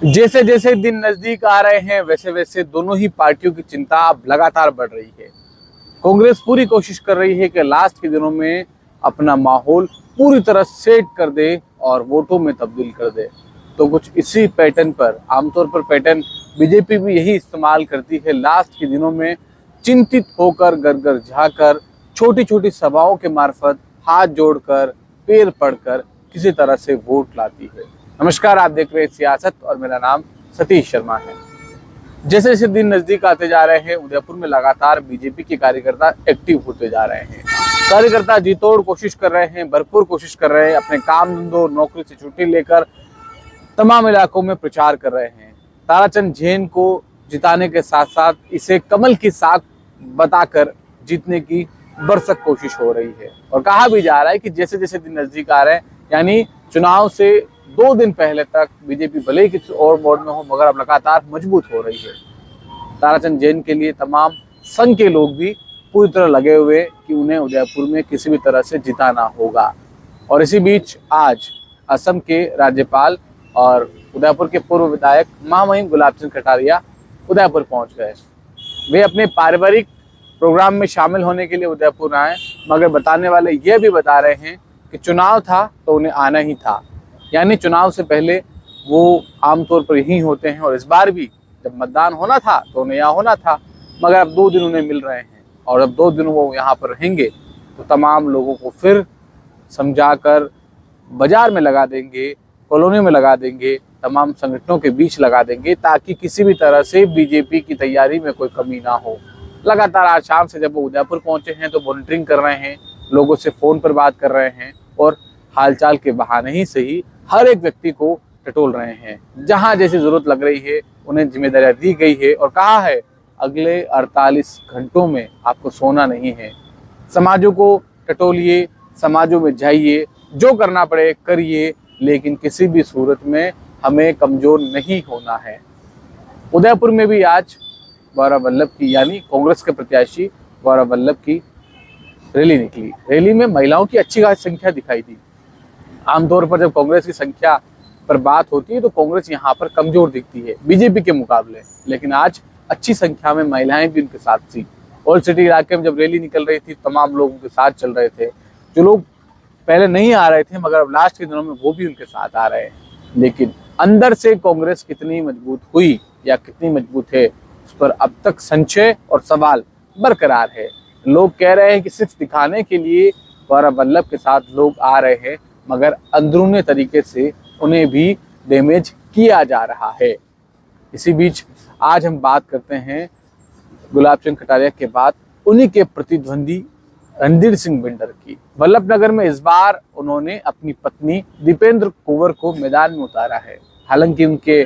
जैसे जैसे दिन नजदीक आ रहे हैं वैसे वैसे दोनों ही पार्टियों की चिंता अब लगातार बढ़ रही है। कांग्रेस पूरी कोशिश कर रही है कि लास्ट के दिनों में अपना माहौल पूरी तरह सेट कर दे और वोटों में तब्दील कर दे। तो कुछ इसी पैटर्न पर, आमतौर पर पैटर्न बीजेपी भी यही इस्तेमाल करती है। लास्ट के दिनों में चिंतित होकर, घर घर जाकर, छोटी छोटी सभाओं के मार्फत, हाथ जोड़कर, पैर पड़कर किसी तरह से वोट लाती है। नमस्कार, आप देख रहे हैं सियासत और मेरा नाम सतीश शर्मा है। जैसे जैसे दिन नजदीक आते जा रहे हैं, उदयपुर में लगातार बीजेपी के कार्यकर्ता एक्टिव होते जा रहे हैं। कार्यकर्ता जी तोड़ कोशिश कर रहे हैं, भरपूर कोशिश कर रहे हैं, अपने काम धंधों, नौकरी से छुट्टी लेकर तमाम इलाकों में प्रचार कर रहे हैं। ताराचंद जैन को जिताने के साथ साथ इसे कमल की साख बताकर जीतने की भरसक कोशिश हो रही है। और कहा भी जा रहा है कि जैसे जैसे दिन नजदीक आ रहे हैं, यानी चुनाव से 2 दिन पहले तक बीजेपी भले ही किसी और मोड में हो, मगर अब लगातार मजबूत हो रही है। ताराचंद जैन के लिए तमाम संघ के लोग भी पूरी तरह लगे हुए कि उन्हें उदयपुर में किसी भी तरह से जिताना होगा। और इसी बीच आज असम के राज्यपाल और उदयपुर के पूर्व विधायक महामहिम गुलाब चंद कटारिया उदयपुर पहुंच गए। वे अपने पारिवारिक प्रोग्राम में शामिल होने के लिए उदयपुर आए, मगर बताने वाले ये भी बता रहे हैं कि चुनाव था तो उन्हें आना ही था। यानी चुनाव से पहले वो आमतौर पर यहीं होते हैं और इस बार भी जब मतदान होना था तो उन्हें यहाँ होना था, मगर अब 2 दिन उन्हें मिल रहे हैं और अब 2 दिन वो यहाँ पर रहेंगे तो तमाम लोगों को फिर समझाकर बाजार में लगा देंगे, कॉलोनी में लगा देंगे, तमाम संगठनों के बीच लगा देंगे, ताकि किसी भी तरह से बीजेपी की तैयारी में कोई कमी ना हो। लगातार आज शाम से जब वो उदयपुर पहुंचे हैं तो मॉनिटरिंग कर रहे हैं, लोगों से फ़ोन पर बात कर रहे हैं और हालचाल के बहाने ही सही हर एक व्यक्ति को टटोल रहे हैं। जहां जैसी जरूरत लग रही है उन्हें जिम्मेदारियां दी गई है और कहा है अगले 48 घंटों में आपको सोना नहीं है। समाजों को टटोलिए, समाजों में जाइए, जो करना पड़े करिए, लेकिन किसी भी सूरत में हमें कमजोर नहीं होना है। उदयपुर में भी आज गौरव वल्लभ की, यानी कांग्रेस के प्रत्याशी गौरव वल्लभ की रैली निकली। रैली में महिलाओं की अच्छी खासी संख्या दिखाई दी। आमतौर पर जब कांग्रेस की संख्या पर बात होती है तो कांग्रेस यहाँ पर कमजोर दिखती है बीजेपी के मुकाबले, लेकिन आज अच्छी संख्या में महिलाएं भी उनके साथ थी। ओल्ड सिटी इलाके में जब रैली निकल रही थी तमाम लोग उनके साथ चल रहे थे। जो लोग पहले नहीं आ रहे थे मगर अब लास्ट के दिनों में वो भी उनके साथ आ रहे हैं। लेकिन अंदर से कांग्रेस कितनी मजबूत हुई या कितनी मजबूत है, उस पर अब तक संशय और सवाल बरकरार है। लोग कह रहे हैं कि सिर्फ दिखाने के लिए गौरव वल्लभ के साथ लोग आ रहे हैं, मगर अंदरूनी तरीके से उन्हें भी डैमेज किया जा रहा है। इसी बीच आज हम बात करते हैं गुलाब चंद कटारिया के बाद उन्हीं के प्रतिद्वंदी रणधीर सिंह बिंडर की। वल्लभनगर में इस बार उन्होंने अपनी पत्नी दीपेंद्र कुंवर को मैदान में उतारा है। हालांकि उनके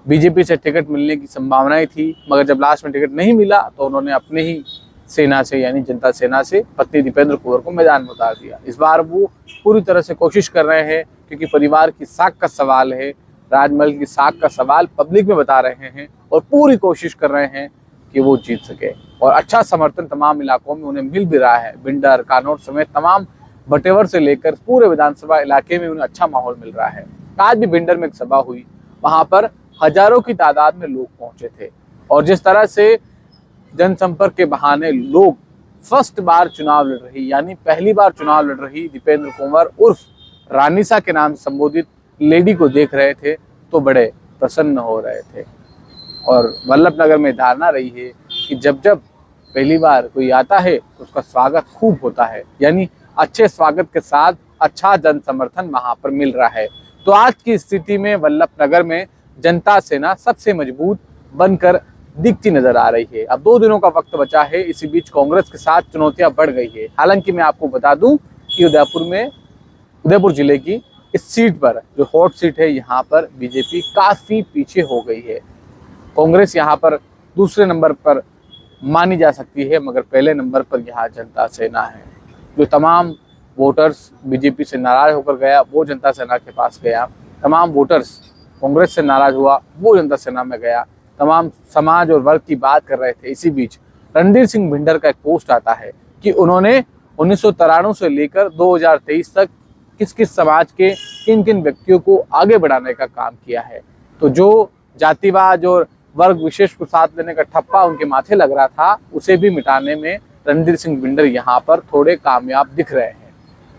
बीजेपी से टिकट मिलने की संभावनाएं थी, मगर जब लास्ट में टिकट नहीं मिला तो उन्होंने अपने ही सेना से, यानी जनता सेना से, पत्नी दीपेंद्र कुंवर को मैदान में उतार दिया। इस बार वो पूरी तरह से कोशिश कर रहे हैं, क्योंकि परिवार की साख का सवाल है, राजमहल की साख का सवाल पब्लिक में बता रहे हैं और पूरी कोशिश कर रहे हैं कि वो जीत सके। और अच्छा समर्थन तमाम इलाकों में उन्हें मिल भी रहा है। बिंडर, कानौर समेत तमाम बटेवर से लेकर पूरे विधानसभा इलाके में उन्हें अच्छा माहौल मिल रहा है। आज भी बिंडर में एक सभा हुई, वहां पर हजारों की तादाद में लोग पहुंचे थे और जिस तरह से जनसंपर्क के बहाने लोग फर्स्ट बार चुनाव लड़ रही, यानी पहली बार चुनाव लड़ रही दीपेंद्र कुंवर उर्फ रानीसा के नाम संबोधित लेडी को देख रहे थे तो बड़े प्रसन्न हो रहे थे। और वल्लभनगर में धारणा रही है कि जब जब पहली बार कोई आता है तो उसका स्वागत खूब होता है, यानी अच्छे स्वागत के साथ अच्छा जन समर्थन वहां पर मिल रहा है। तो आज की स्थिति में वल्लभनगर में जनता सेना सबसे मजबूत बनकर दिखती नजर आ रही है। अब 2 दिनों का वक्त बचा है, इसी बीच कांग्रेस के साथ चुनौतियां बढ़ गई है। हालांकि मैं आपको बता दूं कि उदयपुर जिले की इस सीट पर, जो हॉट सीट है, यहाँ पर बीजेपी काफी पीछे हो गई है। कांग्रेस यहाँ पर दूसरे नंबर पर मानी जा सकती है, मगर पहले नंबर पर यहाँ जनता सेना है। जो तमाम वोटर्स बीजेपी से नाराज होकर गया वो जनता सेना के पास गया, तमाम वोटर्स कांग्रेस से नाराज हुआ वो जनता सेना में गया, तमाम समाज और वर्ग की बात कर रहे थे। इसी बीच रणधीर सिंह बिंडर का एक पोस्ट आता है कि उन्होंने 1993 से लेकर 2023 तक किस किस समाज के किन किन व्यक्तियों को आगे बढ़ाने का काम किया है। तो जो जातिवाद और वर्ग विशेष को साथ लेने का ठप्पा उनके माथे लग रहा था, उसे भी मिटाने में रणधीर सिंह बिंडर यहाँ पर थोड़े कामयाब दिख रहे हैं।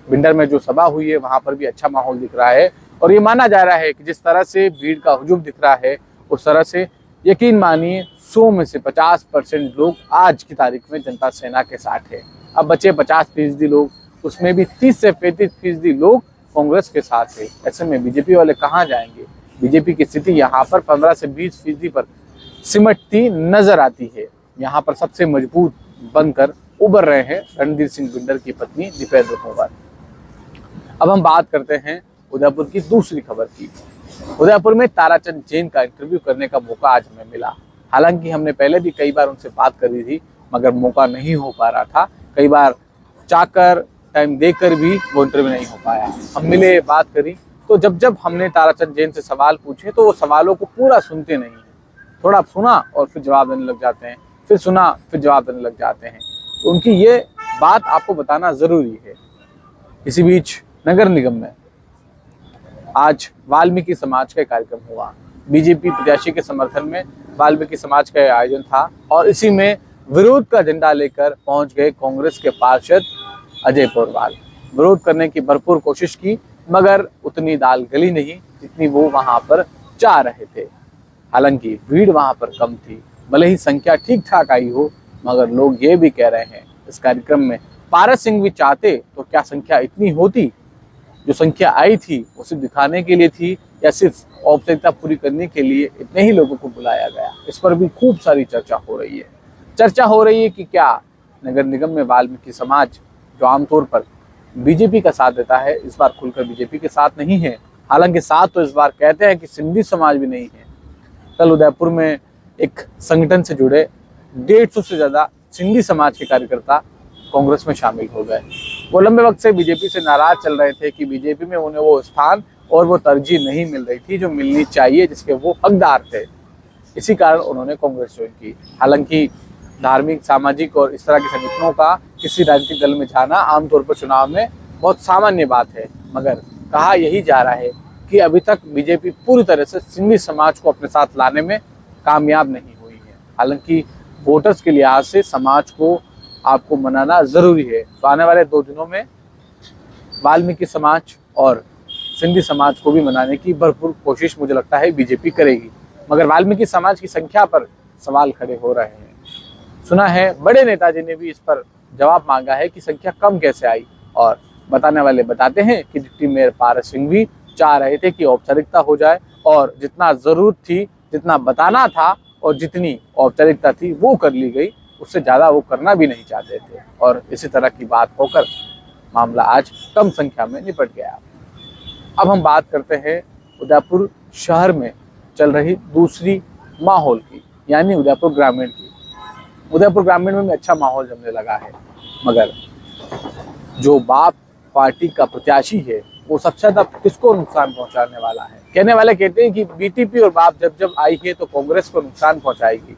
बिंडर में जो सभा हुई है वहां पर भी अच्छा माहौल दिख रहा है और ये माना जा रहा है कि जिस तरह से भीड़ का हुजूम दिख रहा है उस तरह से यकीन मानिए 100 में से 50% लोग आज की तारीख में जनता सेना के साथ है। अब बचे 50% लोग, उसमें भी 30 से 35% लोग कांग्रेस के साथ है। ऐसे में बीजेपी वाले कहाँ जाएंगे? बीजेपी की स्थिति यहाँ पर 15 से 20% पर सिमटती नजर आती है। यहाँ पर सबसे मजबूत बनकर उभर रहे हैं रणधीर सिंह बिंडर की पत्नी दीपेंद्र कुंवर। अब हम बात करते हैं उदयपुर की दूसरी खबर की। उदयपुर में ताराचंद जैन का इंटरव्यू करने का मौका आज हमें मिला। हालांकि हमने पहले भी कई बार उनसे बात करी थी, मगर मौका नहीं हो पा रहा था। कई बार चाहकर टाइम देकर भी वो इंटरव्यू नहीं हो पाया। हम मिले, बात करी, तो जब हमने ताराचंद जैन से सवाल पूछे तो वो सवालों को पूरा सुनते नहीं हैं। थोड़ा सुना और फिर जवाब देने लग जाते हैं, फिर सुना फिर जवाब देने लग जाते हैं। तो उनकी ये बात आपको बताना जरूरी है। इसी बीच नगर निगम में आज वाल्मीकि समाज का कार्यक्रम हुआ। बीजेपी प्रत्याशी के समर्थन में वाल्मीकि समाज का आयोजन था और इसी में विरोध का झंडा लेकर पहुंच गए कांग्रेस के पार्षद अजय पोरवाल। विरोध करने की भरपूर कोशिश की, मगर उतनी दाल गली नहीं जितनी वो वहां पर चाह रहे थे। हालांकि भीड़ वहां पर कम थी, भले ही संख्या ठीक ठाक आई हो, मगर लोग ये भी कह रहे हैं इस कार्यक्रम में पारस सिंह भी चाहते तो क्या संख्या इतनी होती? जो संख्या आई थी वो सिर्फ दिखाने के लिए थी या सिर्फ औपचारिकता पूरी करने के लिए इतने ही लोगों को बुलाया गया? इस पर भी खूब सारी चर्चा हो रही है। चर्चा हो रही है कि क्या नगर निगम में वाल्मीकि समाज, जो आमतौर पर बीजेपी का साथ देता है, इस बार खुलकर बीजेपी के साथ नहीं है। हालांकि साथ तो इस बार कहते हैं कि सिंधी समाज भी नहीं है। कल उदयपुर में एक संगठन से जुड़े 150 से ज्यादा सिंधी समाज के कार्यकर्ता कांग्रेस में शामिल हो गए। वो लंबे वक्त से बीजेपी से नाराज चल रहे थे कि बीजेपी में उन्हें वो स्थान और वो तरजीह नहीं मिल रही थी जो मिलनी चाहिए, जिसके वो हकदार थे। इसी कारण उन्होंने कांग्रेस ज्वाइन की। हालांकि धार्मिक, सामाजिक और इस तरह के संगठनों का किसी राजनीतिक दल में जाना आमतौर पर चुनाव में बहुत सामान्य बात है, मगर कहा यही जा रहा है कि अभी तक बीजेपी पूरी तरह से सिंधी समाज को अपने साथ लाने में कामयाब नहीं हुई है। हालांकि वोटर्स के लिहाज से समाज को आपको मनाना जरूरी है। तो आने वाले 2 दिनों में वाल्मीकि समाज और सिंधी समाज को भी मनाने की भरपूर कोशिश मुझे लगता है बीजेपी करेगी, मगर वाल्मीकि समाज की संख्या पर सवाल खड़े हो रहे हैं। सुना है बड़े नेताजी ने भी इस पर जवाब मांगा है कि संख्या कम कैसे आई, और बताने वाले बताते हैं कि डिप्टी मेयर पारस सिंह भी चाह रहे थे कि औपचारिकता हो जाए और जितना जरूरत थी, जितना बताना था और जितनी औपचारिकता थी वो कर ली गई, उससे ज़्यादा वो करना भी नहीं चाहते थे। और इसी तरह की बात होकर मामला आज कम संख्या में निपट गया। अब हम बात करते हैं उदयपुर शहर में चल रही दूसरी माहौल की, यानी उदयपुर ग्रामीण की। उदयपुर ग्रामीण में भी अच्छा माहौल जमने लगा है, मगर जो बाप पार्टी का प्रत्याशी है वो सबसे ज्यादा किसको नुकसान पहुंचाने वाला है? कहने वाले कहते हैं कि बीटीपी और बाप जब आई है तो कांग्रेस को नुकसान पहुंचाएगी,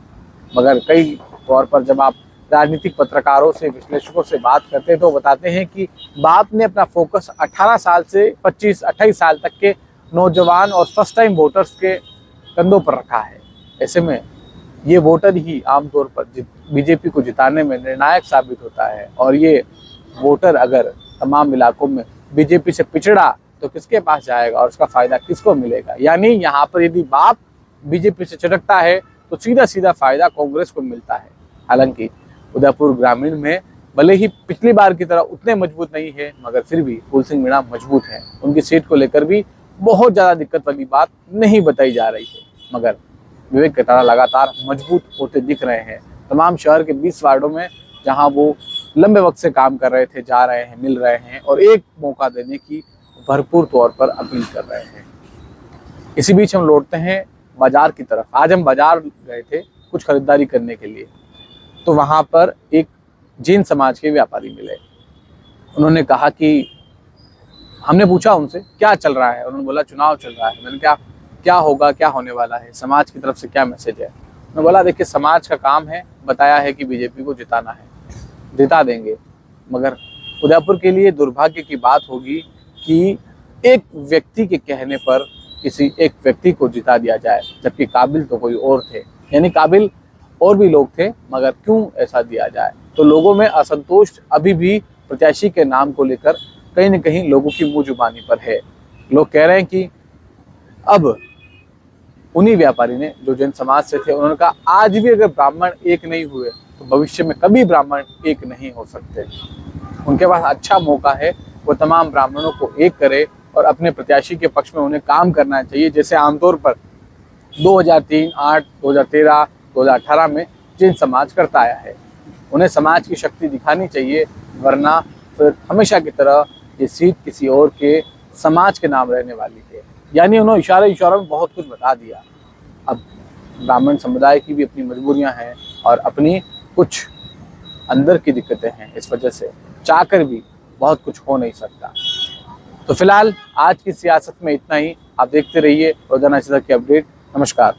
मगर कई तौर पर जब आप राजनीतिक पत्रकारों से, विश्लेषकों से बात करते हैं तो बताते हैं कि बाप ने अपना फोकस 18 साल से 25-28 साल तक के नौजवान और फर्स्ट टाइम वोटर्स के कंधों पर रखा है। ऐसे में ये वोटर ही आमतौर पर बीजेपी को जिताने में निर्णायक साबित होता है, और ये वोटर अगर तमाम इलाकों में बीजेपी से पिछड़ा तो किसके पास जाएगा और उसका फायदा किसको मिलेगा? यानी यहाँ पर यदि बाप बीजेपी से चटकता है तो सीधा सीधा फायदा कांग्रेस को मिलता है। हालांकि उदयपुर ग्रामीण में भले ही पिछली बार की तरह उतने मजबूत नहीं है, मगर फिर भी फूल सिंह मीणा मजबूत है। उनकी सीट को लेकर भी बहुत ज़्यादा दिक्कत वाली बात नहीं बताई जा रही है, मगर विवेक कटारा लगातार मजबूत होते दिख रहे हैं। तमाम शहर के 20 वार्डों में जहां वो लंबे वक्त से काम कर रहे थे, जा रहे हैं, मिल रहे हैं और एक मौका देने की भरपूर तौर पर अपील कर रहे हैं। इसी बीच हम लौटते हैं बाजार की तरफ। आज हम बाजार गए थे कुछ खरीदारी करने के लिए, तो वहाँ पर एक जैन समाज के व्यापारी मिले। उन्होंने कहा कि हमने पूछा उनसे क्या चल रहा है, उन्होंने बोला चुनाव चल रहा है। मैंने कहा क्या होगा, क्या होने वाला है, समाज की तरफ से क्या मैसेज है? उन्होंने बोला देखिए समाज का काम है, बताया है कि बीजेपी को जिताना है, जिता देंगे, मगर उदयपुर के लिए दुर्भाग्य की बात होगी कि एक व्यक्ति के कहने पर किसी एक व्यक्ति को जिता दिया जाए, जबकि काबिल तो कोई और थे। यानी काबिल और भी लोग थे, मगर क्यों ऐसा दिया जाए। तो लोगों में असंतोष अभी भी प्रत्याशी के नाम को लेकर कहीं न कहीं लोगों की मुंह जुबानी पर है। लोग कह रहे हैं कि अब उन्हीं व्यापारी ने जो जैन समाज से थे, उन्होंने कहा आज भी अगर ब्राह्मण एक नहीं हुए तो भविष्य में कभी ब्राह्मण एक नहीं हो सकते। उनके पास अच्छा मौका है, वो तमाम ब्राह्मणों को एक करे और अपने प्रत्याशी के पक्ष में उन्हें काम करना चाहिए, जैसे आमतौर पर 2003, 8, 2013, 2018 में जैन समाज करता आया है। उन्हें समाज की शक्ति दिखानी चाहिए, वरना फिर हमेशा की तरह ये सीट किसी और के समाज के नाम रहने वाली है। यानी उन्होंने इशारों में बहुत कुछ बता दिया। अब ब्राह्मण समुदाय की भी अपनी मजबूरियां हैं और अपनी कुछ अंदर की दिक्कतें हैं, इस वजह से चाहकर भी बहुत कुछ हो नहीं सकता। तो फिलहाल आज की सियासत में इतना ही। आप देखते रहिए रोजाना की अपडेट। नमस्कार।